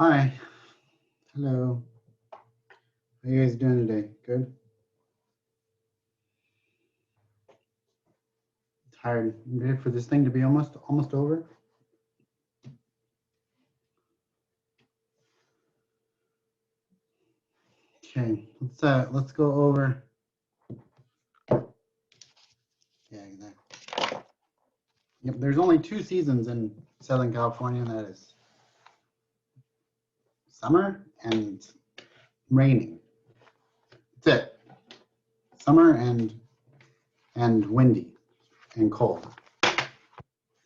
Hi. Hello. How you guys doing today? Good? Tired. You ready for this thing to be almost over? Okay. Let's go over. Yeah, exactly. Yep, there's only 2 seasons in Southern California, and that is summer and raining. That's it. Summer and windy and cold.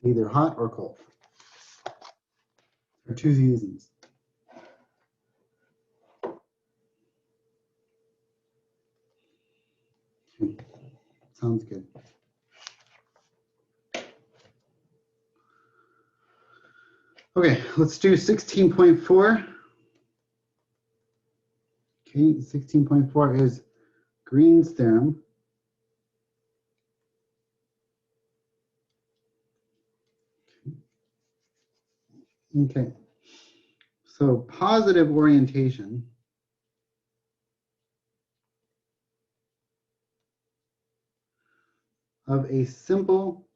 Either hot or cold. There are 2 seasons. Okay. Sounds good. Okay, let's do 16.4. Okay, 16.4 is Green's theorem. Okay, so positive orientation of a simple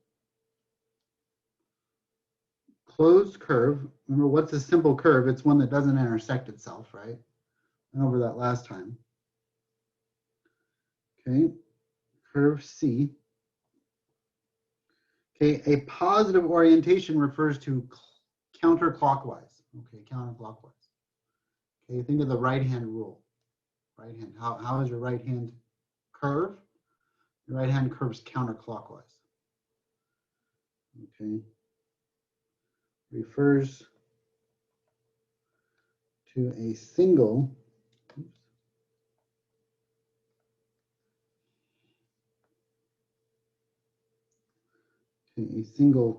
closed curve. Remember, what's a simple curve? It's one that doesn't intersect itself, right? Went over that last time. Okay, curve C. Okay, a positive orientation refers to counterclockwise. Okay, counterclockwise. Okay, think of the right-hand rule. Right hand. How is your right hand curve? Your right hand curves counterclockwise. Okay. Refers to a single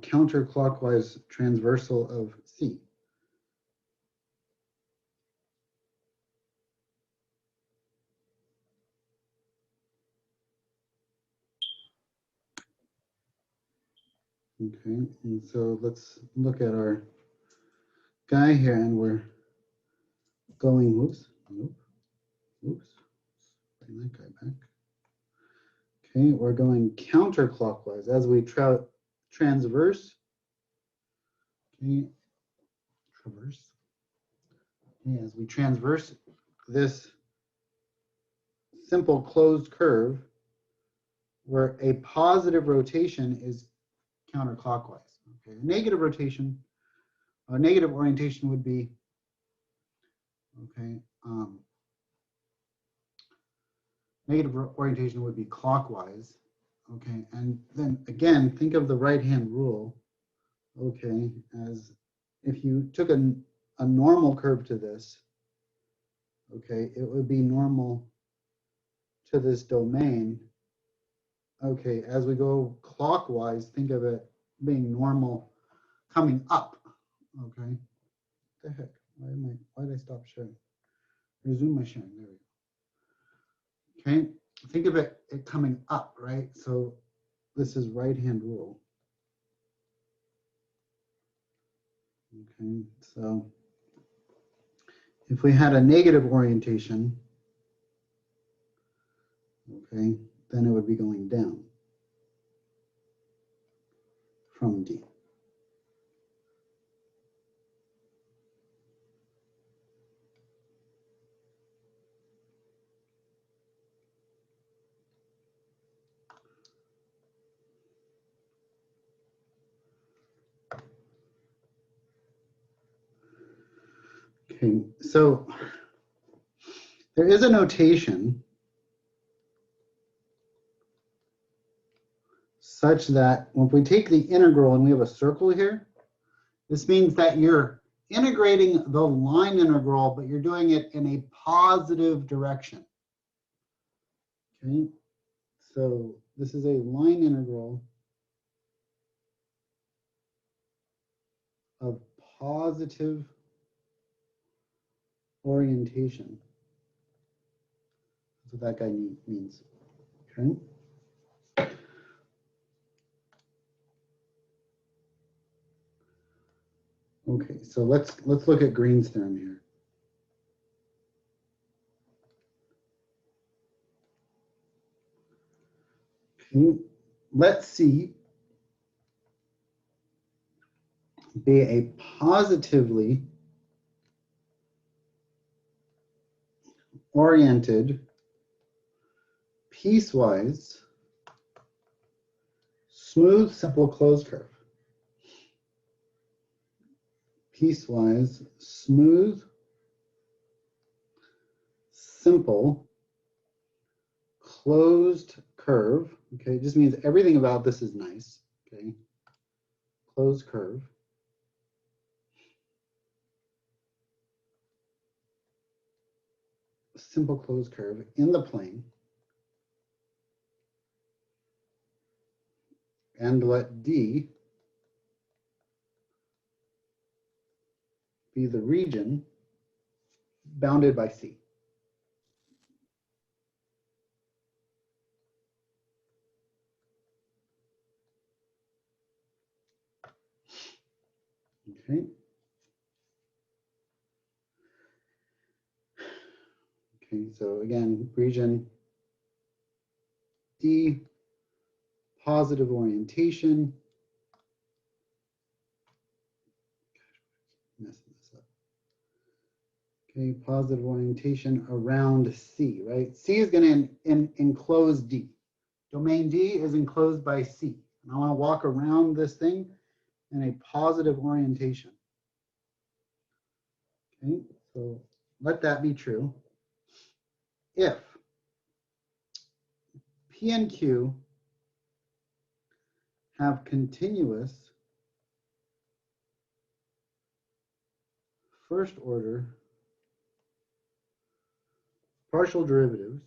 counterclockwise transversal of C. Okay, and so let's look at our guy here, and we're going, bring that guy back. Okay, we're going counterclockwise as we transverse. Okay, traverse. Okay, as we transverse this simple closed curve, where a positive rotation is counterclockwise. Okay, a negative rotation, a negative orientation would be, okay, negative orientation would be clockwise. Okay, and then again, think of the right-hand rule. Okay, as if you took a normal curve to this, okay, it would be normal to this domain. Okay, as we go clockwise, think of it being normal coming up. Okay, what the heck? Why did I stop sharing? Resume my sharing. There we go. Okay, think of it coming up, right? So this is right-hand rule. Okay, so if we had a negative orientation, okay, then it would be going down from D. Okay, so there is a notation such that when we take the integral and we have a circle here, this means that you're integrating the line integral, but you're doing it in a positive direction. Okay, so this is a line integral of positive orientation. That's what that guy means. Okay. Okay, so let's look at Green's theorem here. Okay, let C be a positively oriented, piecewise, smooth, simple closed curve. Piecewise, smooth, simple, closed curve. Okay, it just means everything about this is nice. Okay, closed curve. Simple closed curve in the plane. And let D be the region bounded by C. Okay. Okay, so again, region D, positive orientation. Messing this up. Okay, positive orientation around C, right? C is going to enclose D. Domain D is enclosed by C. And I want to walk around this thing in a positive orientation. Okay, so let that be true. If P and Q have continuous first order partial derivatives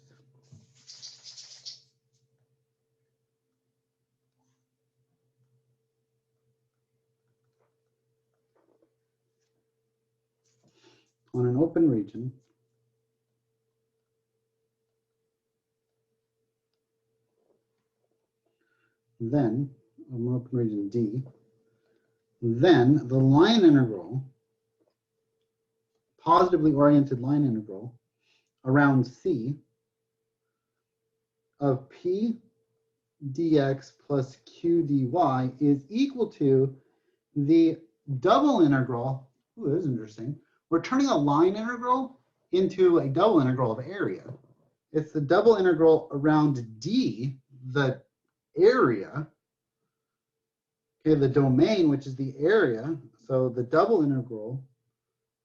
on an open region, then an open region D, then the line integral, positively oriented line integral around C of P dx plus Q dy is equal to the double integral. Ooh, this is interesting. We're turning a line integral into a double integral of area. It's the double integral around D, the area, okay, the domain, which is the area. So the double integral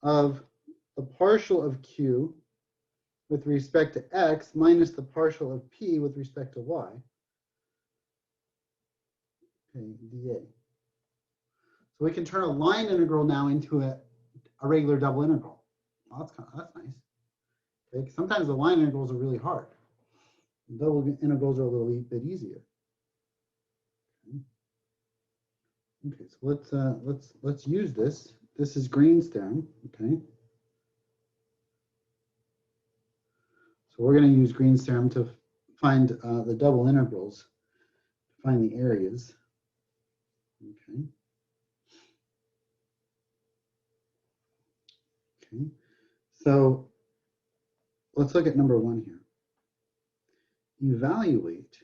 of the partial of Q with respect to X minus the partial of P with respect to Y. Okay, dA. So we can turn a line integral now into a regular double integral. Well, that's nice. Okay, sometimes the line integrals are really hard. Double integrals are a little bit easier. Okay, so let's use this. This is Green's theorem. Okay. So we're going to use Green's theorem to find the double integrals, to find the areas. Okay. Okay. So let's look at number 1 here. Evaluate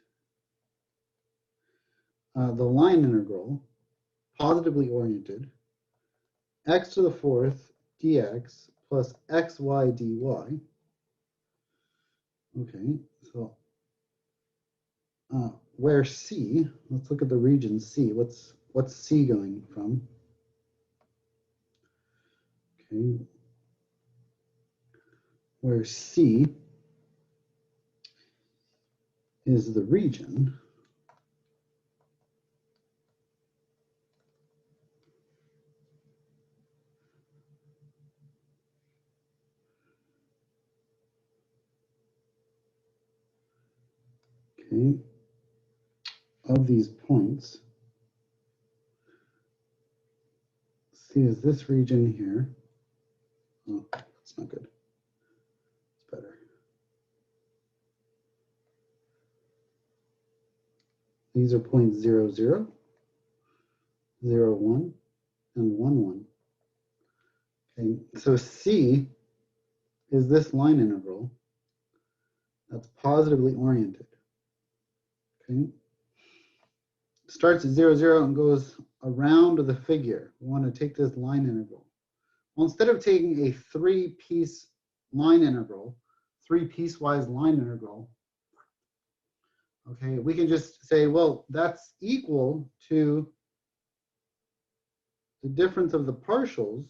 the line integral, positively oriented, x to the 4th dx plus xy dy. Okay, so where C, let's look at the region C. What's C going from? Okay, where C is the region okay, of these points. C is this region here. Oh, that's not good. It's better. These are points 0, 0, 0, 1, and 1, 1. Okay, so C is this line integral that's positively oriented. Okay, starts at 0, 0 and goes around the figure. We want to take this line integral. Well, instead of taking a three-piece line integral, three-piecewise line integral, okay, we can just say, well, that's equal to the difference of the partials.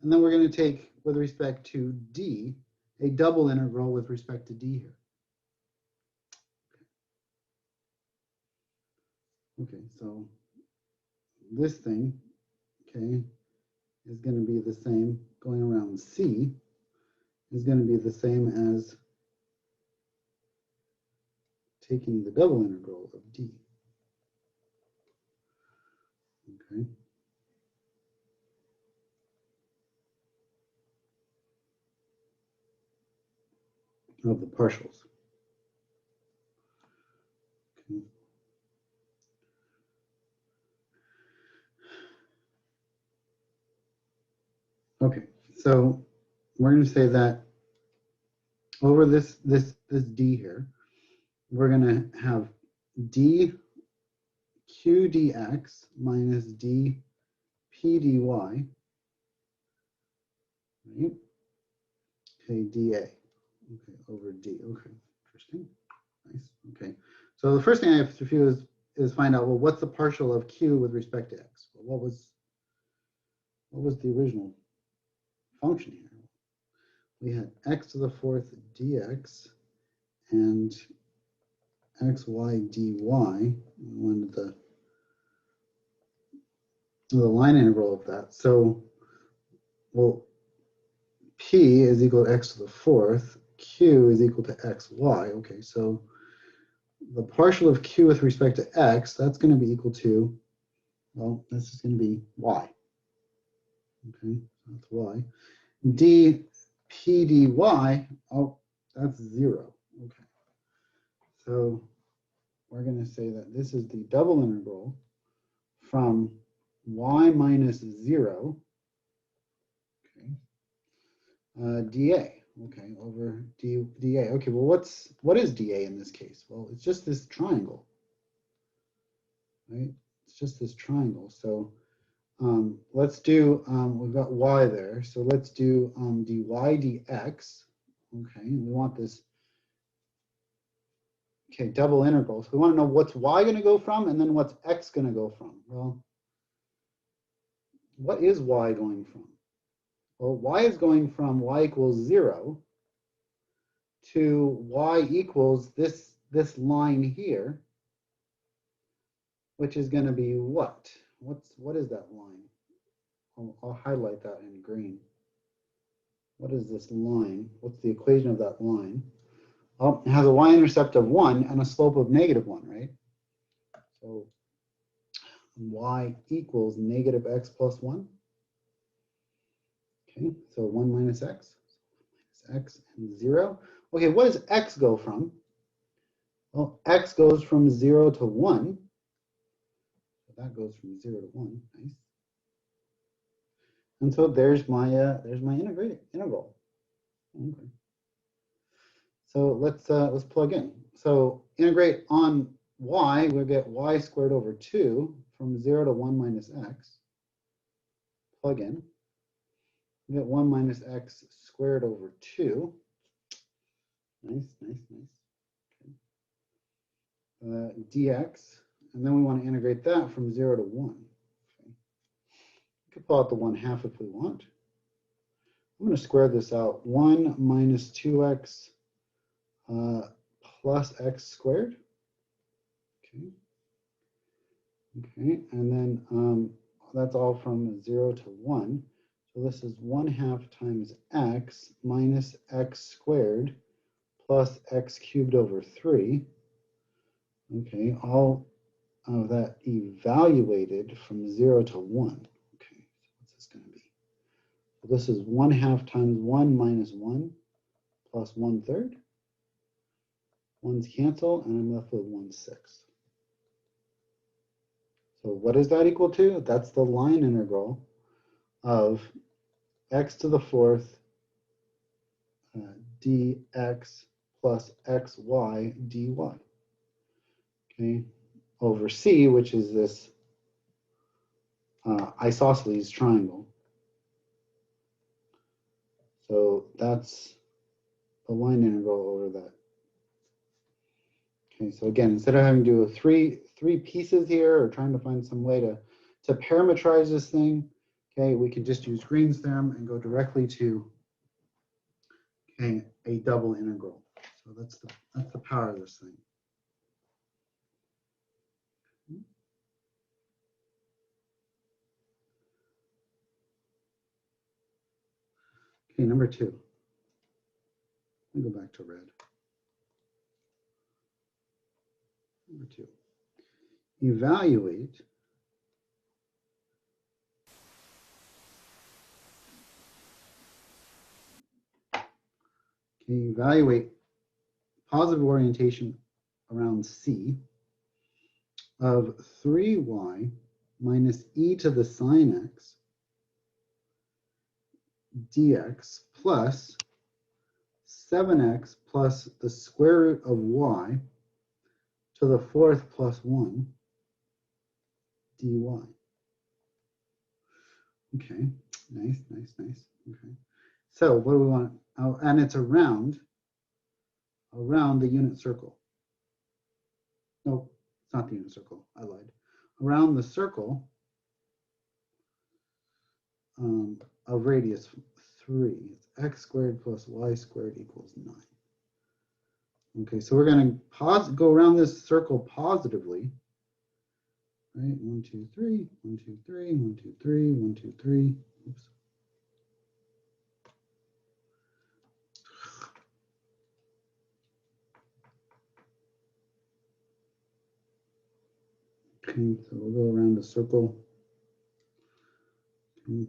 And then we're going to take, with respect to D, a double integral with respect to D here. Okay, so this thing, okay, is going to be the same, going around C, is going to be the same as taking the double integral of D. Okay. Of the partials. Okay. Okay, so we're going to say that over this D here, we're going to have D Q dx minus D P dy, right? Okay, dA, okay, over D, okay, interesting, nice, okay. So the first thing I have to do is find out, well, what's the partial of Q with respect to X? Well, what was the original function here? We had X to the fourth dx and xy dy, wanted the line integral of that. So, well, P is equal to X to the fourth, Q is equal to XY. Okay, so the partial of Q with respect to X, that's going to be equal to, well, this is going to be Y. Okay, that's Y. D P dy, oh, that's 0. Okay, so we're going to say that this is the double integral from y minus 0, okay, dA, okay, over dA. Okay, well, what is dA in this case? Well, it's just this triangle, right? It's just this triangle. So let's do, we've got y there, so let's do dy dx. Okay, we want this, okay, double integral. So we want to know what's y going to go from and then what's x going to go from. Well, what is y going from? Well, y is going from y equals 0 to y equals this line here, which is going to be what? What is that line? I'll highlight that in green. What is this line? What's the equation of that line? Well, it has a y-intercept of 1 and a slope of -1, right? So y equals negative x plus 1. Okay, so 1 minus x and 0. Okay, what does x go from? Well, x goes from 0 to 1. So that goes from 0 to 1. Nice. And so there's my integral. Okay. So let's plug in. So integrate on y, we'll get y squared over 2 from 0 to 1 minus x. Plug in. We get 1 minus x squared over 2. Nice, nice, nice. Okay. Dx, and then we want to integrate that from 0 to 1. Okay. We could pull out the 1/2 if we want. I'm going to square this out. 1 minus 2x plus x squared. Okay. Okay, and then that's all from 0 to 1. So this is 1/2 times x minus x squared plus x cubed over 3. Okay, all of that evaluated from 0 to 1. Okay, so what's this going to be? So this is 1/2 times 1 minus 1 plus 1/3. Ones cancel, and I'm left with 1/6. So what is that equal to? That's the line integral of x to the fourth dx plus xy dy, okay, over C, which is this isosceles triangle. So that's the line integral over that. Okay, so again, instead of having to do three pieces here or trying to find some way to parameterize this thing, okay, we can just use Green's theorem and go directly to, okay, a double integral. So that's the power of this thing. Okay, number 2. Let me go back to red. Number 2. Evaluate positive orientation around C of 3y minus e to the sine x dx plus 7x plus the square root of y to the fourth plus 1 dy. Okay, nice. Okay, so what do we want? Oh, and it's around the unit circle. No, it's not the unit circle. I lied. Around the circle of radius 3. It's x squared plus y squared equals 9. Okay, so we're going to go around this circle positively. Right, 1, 2, 3, 1, 2, 3, 1, 2, 3, 1, 2, 3. Oops. Okay, so we'll go around the circle. Okay.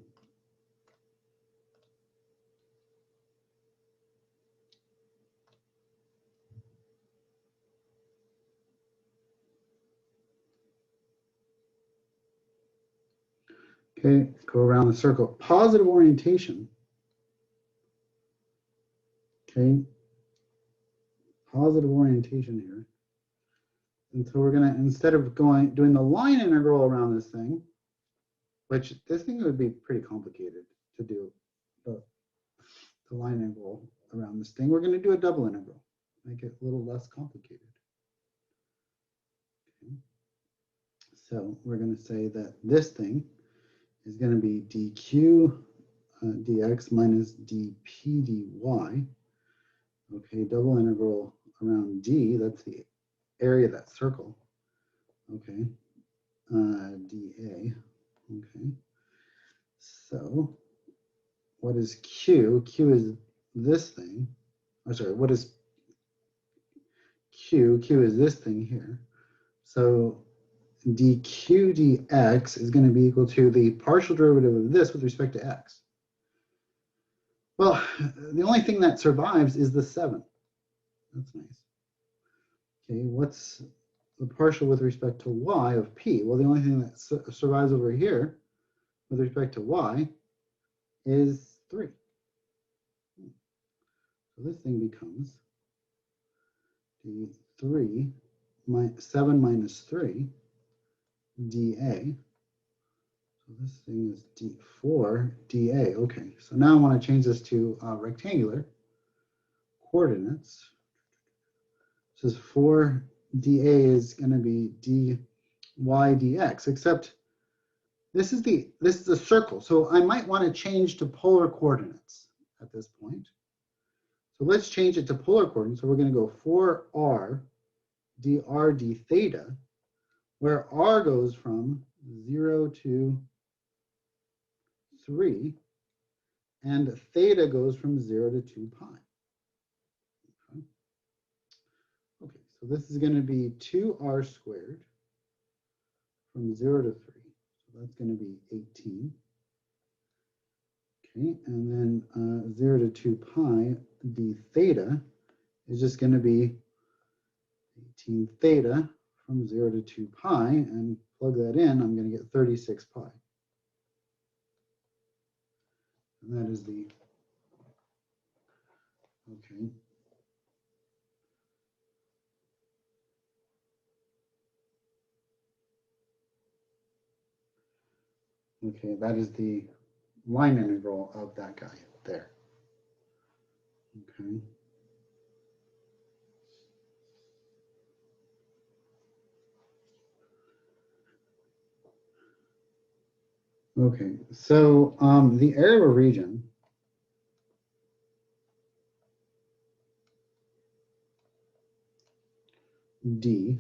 Okay, go around the circle. Positive orientation. Okay, positive orientation here. And so we're gonna, instead of doing the line integral around this thing, which this thing would be pretty complicated to do, the line integral around this thing, we're gonna do a double integral, make it a little less complicated. Okay. So we're gonna say that this thing is gonna be dq dx minus dp dy. Okay, double integral around D, that's the area of that circle. Okay, dA. Okay, so what is Q? Q is this thing. I'm sorry, what is Q? Q is this thing here. So dq dx is going to be equal to the partial derivative of this with respect to x. Well, the only thing that survives is the 7. That's nice. Okay, what's the partial with respect to y of p? Well, the only thing that survives over here with respect to y is 3. So this thing becomes d3 7 minus 3 dA. So this thing is d4 dA. Okay, so now I want to change this to rectangular coordinates. So this 4 dA is going to be dy dx, except this is a circle. So I might want to change to polar coordinates at this point. So let's change it to polar coordinates. So we're going to go 4r dr d theta, where r goes from 0 to 3, and theta goes from 0 to 2 pi. Okay, so this is going to be 2r squared from 0 to 3. So that's going to be 18. Okay, and then 0 to 2 pi d theta is just going to be 18 theta from 0 to 2 pi, and plug that in, I'm going to get 36 pi. And that is the, okay. Okay, that is the line integral of that guy there. Okay. Okay, so the area of a region D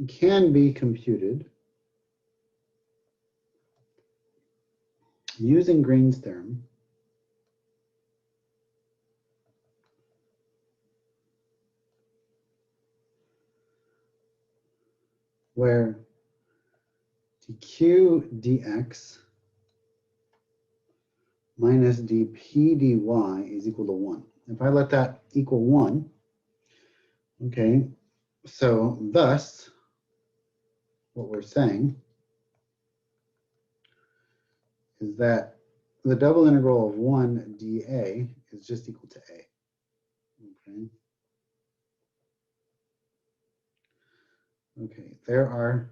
can be computed using Green's theorem where dq dx minus dp dy is equal to 1. If I let that equal 1, okay, so thus what we're saying is that the double integral of 1 dA is just equal to A. Okay. Okay, there are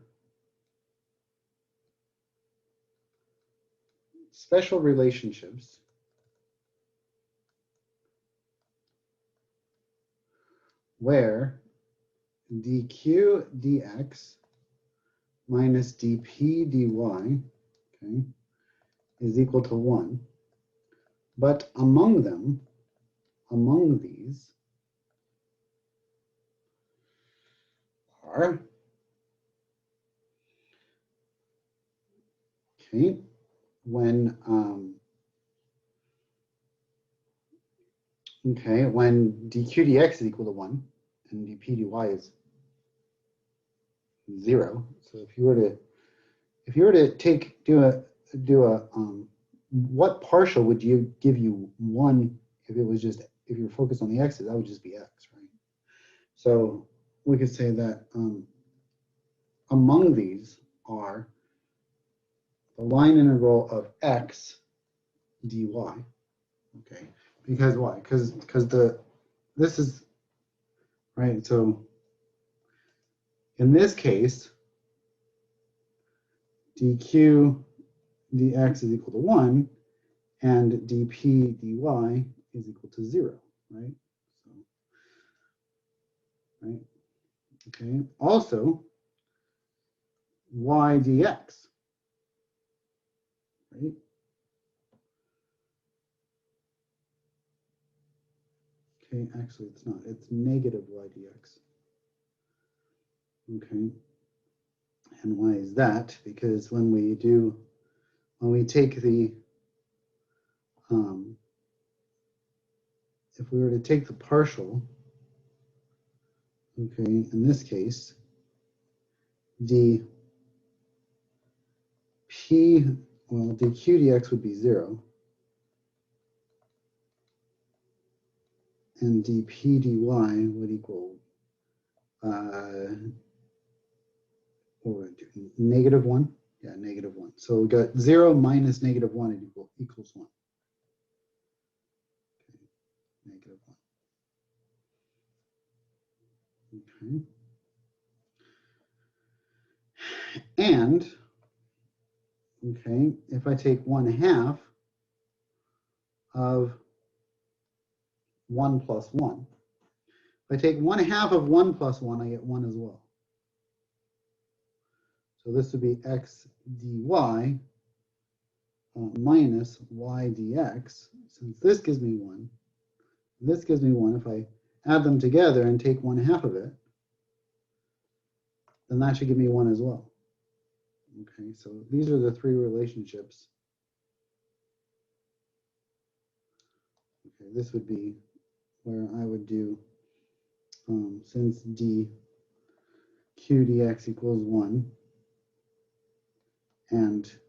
special relationships where dq dx minus dp dy, okay, is equal to 1. But among them, among these are, okay, when dq dx is equal to 1 and dp dy is 0. So if you were to do a what partial would you give you 1 if it was just, if you're focused on the x's, that would just be x, right? So we could say that among these are the line integral of x dy, okay? Because why? Because this is, right, so in this case, dq dx is equal to 1 and dp dy is equal to 0, right? So, right, okay. Also, y dx, right? Okay, actually it's not, it's negative y dx. Okay, and why is that? Because when we take the, if we were to take the partial, okay, in this case, dq, well, dq dx would be 0, and dp dy would equal negative 1. Yeah, negative 1. So we got 0 minus negative 1 equals 1. Okay, negative 1. Okay. And, okay, if I take 1/2 of 1 plus 1, if I take 1/2 of 1 plus 1, I get 1 as well. So this would be x dy minus y dx. Since this gives me 1, this gives me 1. If I add them together and take 1/2 of it, then that should give me 1 as well. Okay, so these are the three relationships. Okay, this would be where I would do, since dq dx equals 1 and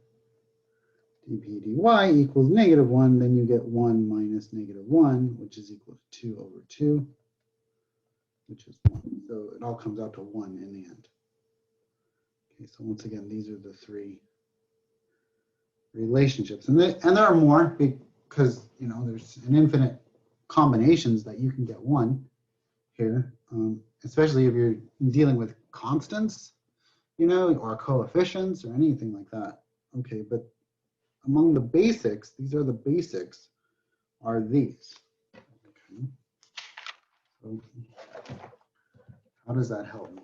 dp dy equals negative 1, then you get 1 minus negative 1, which is equal to 2 over 2, which is 1. So it all comes out to 1 in the end. Okay, so once again, these are the three relationships. And there are more because, you know, there's an infinite combinations that you can get one here, especially if you're dealing with constants, you know, or coefficients or anything like that. Okay, but among the basics, these are the basics, are these. Okay. So how does that help me?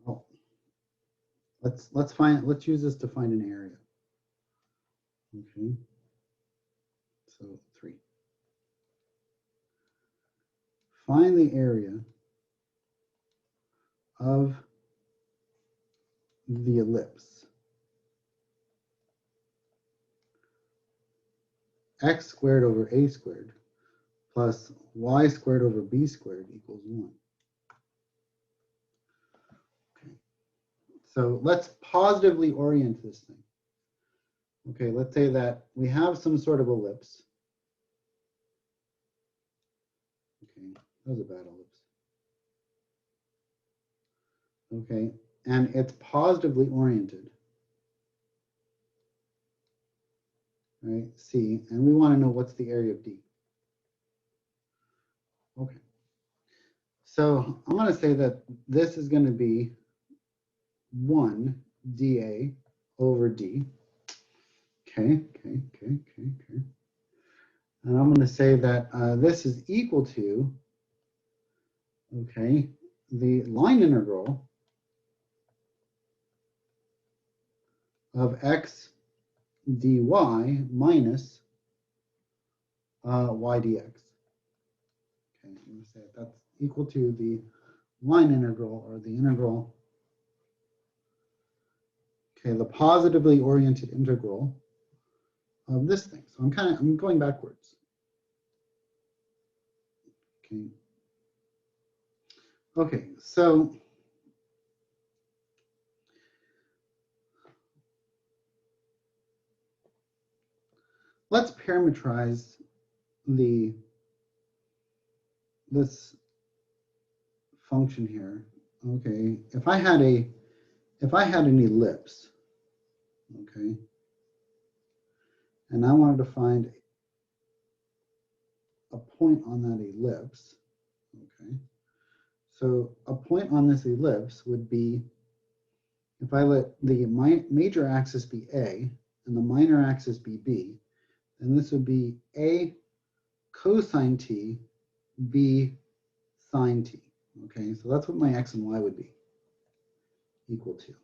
Well, let's use this to find an area. Okay. So 3. Find the area of the ellipse. X squared over a squared plus y squared over b squared equals 1. Okay. So let's positively orient this thing. Okay, let's say that we have some sort of ellipse. Okay, that was a bad ellipse. Okay, and it's positively oriented. Right, C, and we want to know what's the area of D. Okay, so I'm going to say that this is going to be 1 dA over D. Okay. And I'm going to say that this is equal to, okay, the line integral of x dy minus y dx. Okay, I'm going to say that's equal to the line integral, or the integral, okay, the positively oriented integral of this thing. So I'm going backwards. Okay. Okay, so let's parameterize this function here. Okay, if I had an ellipse, okay, and I wanted to find a point on that ellipse, okay, so a point on this ellipse would be, if I let the major axis be A and the minor axis be B, then this would be A cosine t, B sine t. Okay, so that's what my x and y would be equal to.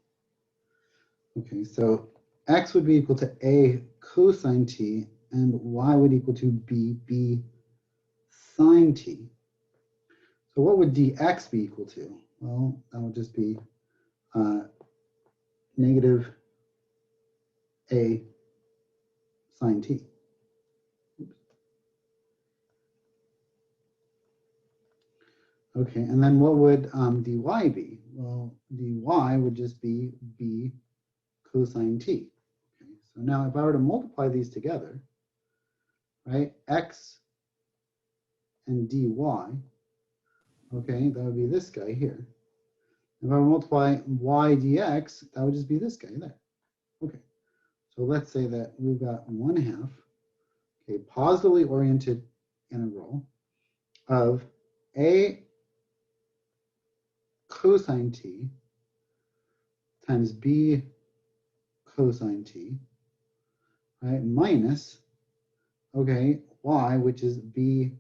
Okay, so x would be equal to A cosine t, and y would equal to B sine t. So what would dx be equal to? Well, that would just be negative A sine t. Okay, and then what would dy be? Well, dy would just be B cosine t. Okay, so now if I were to multiply these together, right, x and dy, okay, that would be this guy here. If I multiply y dx, that would just be this guy there. Okay, so let's say that we've got 1/2, okay, positively oriented integral of A cosine t times B cosine t, right, minus, okay, y, which is B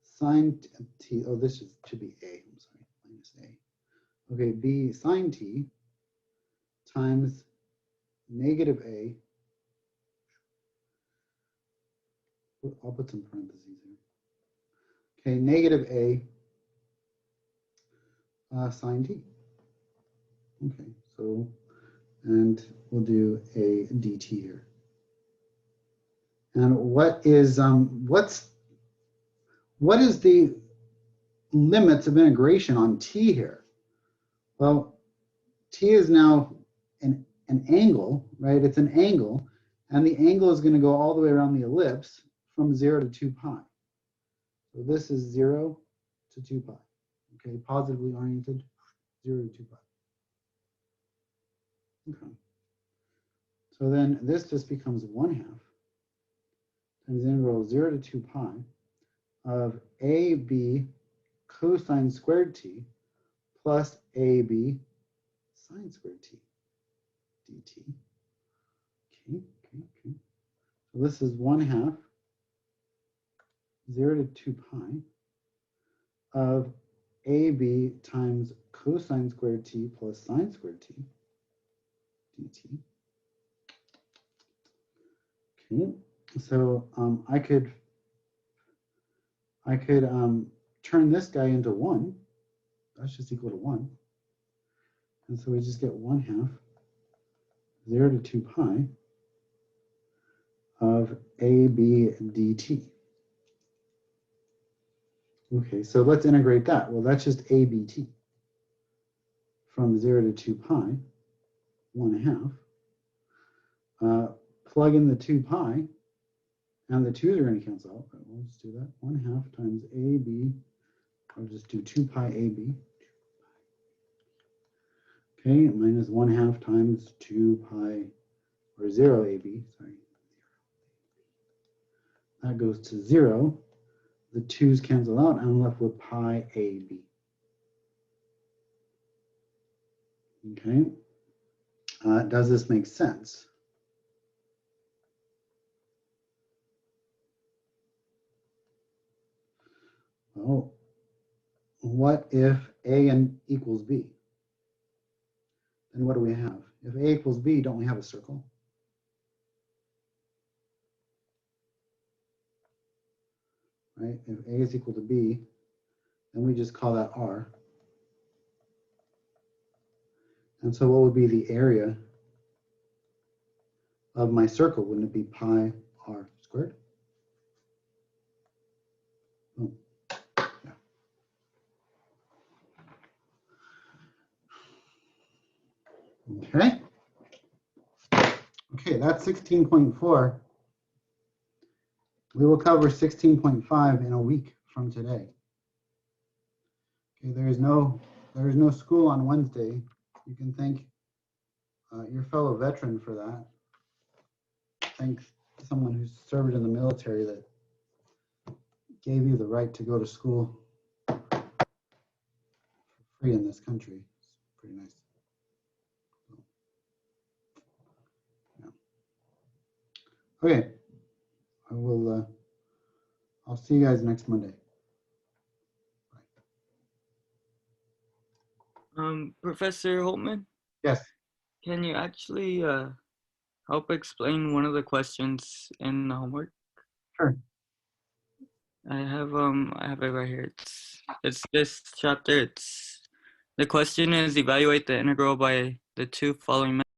sine t, oh, this should be A, I'm sorry, minus A. Okay, B sine t times negative A, I'll put some parentheses here. Okay, negative A sine t. Okay, so, and we'll do a dt here. And what is the limits of integration on t here? Well, t is now an angle, right? It's an angle, and the angle is going to go all the way around the ellipse from 0 to 2 pi. So this is 0 to 2 pi. Okay, positively oriented, 0 to 2 pi. Okay. So then this just becomes 1/2 times the integral of 0 to 2 pi of AB cosine squared t plus AB sine squared t dt. Okay. So this is 1/2 0 to 2 pi of AB times cosine squared t plus sine squared t dt. Okay, so I could turn this guy into 1. That's just equal to 1. And so we just get 1/2 0 to 2 pi of AB dt. Okay, so let's integrate that. Well, that's just ABT from 0 to 2 pi, 1/2. Plug in the 2 pi, and the 2's are going to cancel out. But we'll just do that. 1/2 times AB. I'll just do 2 pi AB. Okay, minus 1/2 times 2 pi, or 0 AB, sorry. That goes to 0. The 2's cancel out, and I'm left with pi AB. Okay, does this make sense? Well, what if A equals B? Then what do we have? If A equals B, don't we have a circle? Right? If A is equal to B, then we just call that R. And so what would be the area of my circle? Wouldn't it be pi R squared? Oh, yeah. Okay. Okay, that's 16.4. We will cover 16.5 in a week from today. Okay, there is no school on Wednesday. You can thank your fellow veteran for that. Thank someone who served in the military that gave you the right to go to school for free in this country. It's pretty nice. Yeah. Okay, I'll see you guys next Monday. Professor Holtman? Yes. Can you actually help explain one of the questions in the homework? Sure. I have it right here. It's this chapter. The question is evaluate the integral by the two following